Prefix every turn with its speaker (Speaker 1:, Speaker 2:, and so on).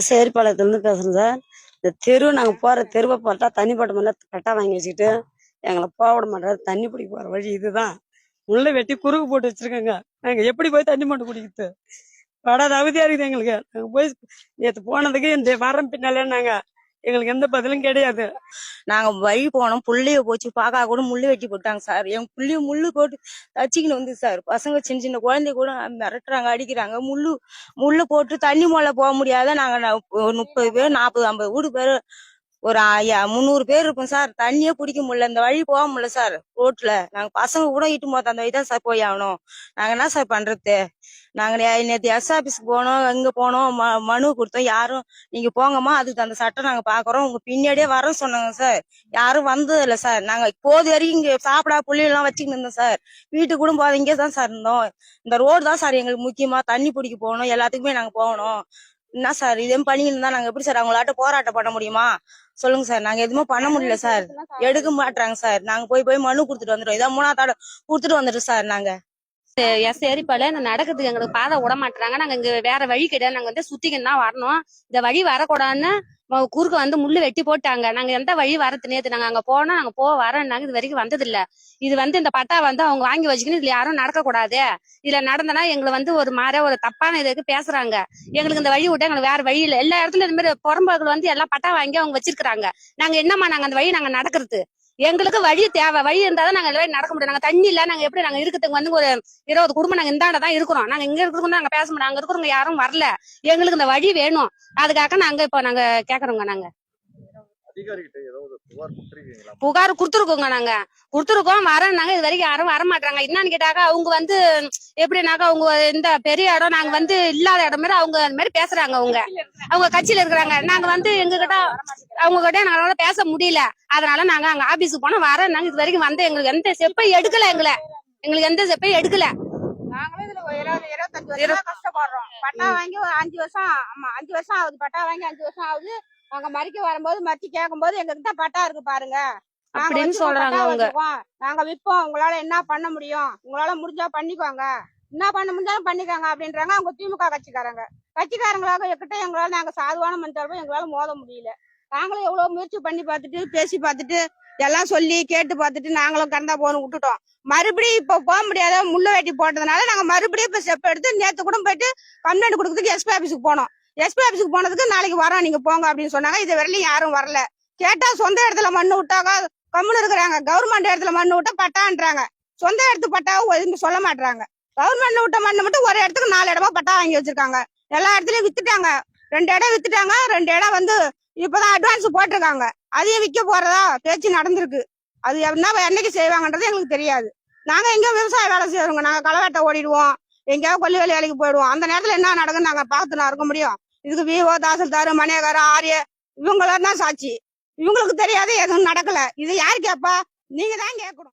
Speaker 1: சேரிப்பாளையத்துலேருந்து பேசுகிறேன் சார். இந்த தெரு நாங்கள் போகிற தெருவை பார்த்தா தண்ணி போட்ட மாதிரிலாம் பட்டா வாங்கி வச்சுக்கிட்டு எங்களை போக விட மாட்டாரு. தண்ணி பிடிக்க போகிற வழி இதுதான். முள்ளை வெட்டி குறுக்கு போட்டு வச்சிருக்கேங்க. நாங்கள் எப்படி போய் தண்ணி மட்டும் குடிக்கிறது? படாத அவதியாக இருக்குது எங்களுக்கு. நாங்கள் போய் நேற்று போனதுக்கு இந்த வாரம் பின்னாலே எங்களுக்கு எந்த பதிலும் கிடையாது.
Speaker 2: நாங்க வழி போனோம், புள்ளைய போச்சு பாக்கா கூட முள்ளு வெட்டி போட்டாங்க சார். என் புள்ளைய முள்ளு போட்டு தச்சிக்கின்னு வந்து சார். பசங்க சின்ன சின்ன குழந்தை கூட மிரட்டுறாங்க, அடிக்கிறாங்க. முள்ளு போட்டு தண்ணி மேல போக முடியாத நாங்க 30 பேர் 40 50 வீடு பேர் ஒரு 300 பேர் இருப்போம் சார். தண்ணியே குடிக்க முடியல, இந்த வழி போக முடியல சார். ரோட்ல நாங்க பசங்க கூட இட்டு போது அந்த வழி தான் சார் போய் ஆகணும். நாங்க என்ன சார் பண்றது? நாங்க நேற்று எஸ் ஆபீஸ்க்கு போனோம், எங்க போனோம், மனு கொடுத்தோம். யாரும் நீங்க போங்கம்மா, அதுக்கு அந்த சட்டம் நாங்க பாக்குறோம், உங்க பின்னாடியே வரோம் சொன்னாங்க சார். யாரும் வந்தது இல்ல சார். நாங்க போது வரைக்கும் இங்க சாப்பிடா புள்ளையெல்லாம் வச்சுக்கிட்டு இருந்தோம் சார். வீட்டுக்கு கூட போது இங்கே தான் சார் இருந்தோம். இந்த ரோடு தான் சார் எங்களுக்கு முக்கியமா. தண்ணி பிடிக்க போகணும், எல்லாத்துக்குமே நாங்க போகணும். என்ன சார் இதே பண்ணிட்டு இருந்தா நாங்க எப்படி சார் அவங்களாட்ட போராட்டம் பண்ண முடியுமா? சொல்லுங்க சார். நாங்க எதுவுமே பண்ண முடியல சார். எடுக்க மாட்டாங்க சார். நாங்க போய் மனு கொடுத்துட்டு வந்துட்டோம். இதான் 3ஆவது தடவை கொடுத்துட்டு வந்துட்டோம் சார். நாங்க
Speaker 3: சேரிப்பாளையம் நடக்கிறதுக்கு எங்களுக்கு பாதை விட மாட்டாங்க. நாங்க இங்க வேற வழி கிடையாது. நாங்க வந்து சுத்திக்கின்னு தான் வரணும். இந்த வழி வரக்கூடாதுன்னு குறுக்க வந்து முள்ளு வெட்டி போட்டாங்க. நாங்க எந்த வழி வரது நேத்து நாங்க அங்க போனோம். நாங்க வரேன்னாங்க. இது வரைக்கும் வந்தது இல்ல. இது வந்து இந்த பட்டா வந்து அவங்க வாங்கி வச்சுக்கணும். இதுல யாரும் நடக்க கூடாது. இதுல நடந்தனா எங்களை வந்து ஒரு தப்பான இதுக்கு பேசுறாங்க. எங்களுக்கு இந்த வழி விட்டா எங்களுக்கு வேற வழி இல்ல. எல்லா இடத்துல இந்த மாதிரி புறம்போக்குல வந்து எல்லாம் பட்டா வாங்கி அவங்க வச்சிருக்காங்க. நாங்க என்னமா நாங்க அந்த வழி நாங்க நடக்கிறது? எங்களுக்கு வழி தேவை. வழி இருந்தாதான் நாங்க எல்லாரும் நடக்க முடியும். நாங்க தண்ணி இல்ல, நாங்க எப்படி நாங்க இருக்கிறதுக்கு வந்து ஒரு 20 குடும்பம் நாங்க இந்தாண்டதான் இருக்கிறோம். நாங்க இங்க இருக்கிறோம், நாங்க பேச முடியும். அங்க இருக்கிறவங்க யாரும் வரல. எங்களுக்கு இந்த வழி வேணும். அதுக்காக நாங்க கேக்குறோங்க. நாங்க புகார் கொடுத்துருக்கோங்க. நாங்க கொடுத்துருக்கோம், வரேன்னாங்க. இது வரைக்கும் யாரும் வரமாட்டாங்க. என்னன்னு கேட்டாக்கா அவங்க வந்து எப்படின்னாக்கா அவங்க இந்த பெரிய இடம் நாங்க வந்து இல்லாத இடம் மாதிரி அவங்க அந்த மாதிரி பேசுறாங்க. அவங்க கட்சியில இருக்கிறாங்க. நாங்க வந்து எங்ககிட்ட அவங்க கிட்ட நாங்களால பேச முடியல. அதனால நாங்க அங்க ஆபீஸுக்கு போனோம். வரேன்னாங்க. இது வரைக்கும் வந்து எங்களுக்கு எந்த ஸ்டெப்பையும் எடுக்கல. எங்களுக்கு எந்த ஸ்டெப்பையும் எடுக்கல.
Speaker 4: நாங்களும் இதுல 25 வருஷம் கஷ்டப்படுறோம். பட்டா வாங்கி ஒரு 5 வருஷம், ஆமா 5 வருஷம் ஆகுது. பட்டா வாங்கி 5 வருஷம் ஆகுது. நாங்க மறிக்க வரும்போது மறிச்சு கேட்கும் போது எங்க கிட்ட பட்டா இருக்கு பாருங்க
Speaker 3: அப்படின்னு சொல்றாங்க. அவங்க
Speaker 4: நாங்க விற்போம், உங்களால என்ன பண்ண முடியும், உங்களால முடிஞ்சா பண்ணிக்கோங்க, என்ன பண்ண முடிஞ்சாலும் பண்ணிக்கோங்க அப்படின்றாங்க அவங்க திமுக கட்சிக்காரங்களாக எங்கிட்ட எங்களால நாங்க சாதுவான மனுஷாலும் எங்களால மோத முடியல. நாங்களும் எவ்வளவு முயற்சி பண்ணி பார்த்துட்டு பேசி பார்த்துட்டு எல்லாம் சொல்லி கேட்டு பார்த்துட்டு நாங்களும் கறந்தா போகணும் விட்டுட்டோம். மறுபடியும் இப்ப போக முடியாத முள்ள வெட்டி போட்டதுனால நாங்க மறுபடியும் இப்ப ஸ்டெப் எடுத்து நேத்து கூட போயிட்டு கம்ப்ளைண்ட் கொடுக்கறதுக்கு எஸ்பி ஆபீஸுக்கு போனோம். எஸ்பி ஆபீஸுக்கு போனதுக்கு நாளைக்கு வரோம் நீங்க போங்க அப்படின்னு சொன்னாங்க. இது வரையிலும் யாரும் வரல. கேட்டா சொந்த இடத்துல மண்ணு விட்டாங்க கம்முன்னு இருக்கிறாங்க. கவர்மெண்ட் இடத்துல மண்ணு விட்டா பட்டான்றாங்க. சொந்த இடத்து பட்டாவும் எதுவும் சொல்ல மாட்டாங்க. கவர்மெண்ட் விட்ட மண்ணு மட்டும் ஒரு இடத்துக்கு 4 இடமா பட்டா வாங்கி வச்சிருக்காங்க. எல்லா இடத்துலயும் வித்துட்டாங்க. 2 இடம் வித்துட்டாங்க. 2 இடம் வந்து இப்பதான் அட்வான்ஸ் போட்டிருக்காங்க. அதையும் விற்க போறதா பேச்சு நடந்திருக்கு. அது என்னைக்கு செய்வாங்கன்றது எங்களுக்கு தெரியாது. நாங்க எங்க விவசாய வேலை செய்யறோங்க. நாங்க களவேட்டை ஓடிடுவோம், எங்கேயாவது கொல்லி வேலைக்கு போயிடுவோம். அந்த நேரத்துல என்ன நடக்குன்னு நாங்க பார்த்துலாம் இருக்க முடியும். இதுக்கு விஓ, தாசில்தார், மணியகார, ஆரிய இவங்களாம் தான் சாட்சி. இவங்களுக்கு தெரியாது எதுவும் நடக்கல. இது யாரு கேப்பா? நீங்க தான் கேட்கணும்.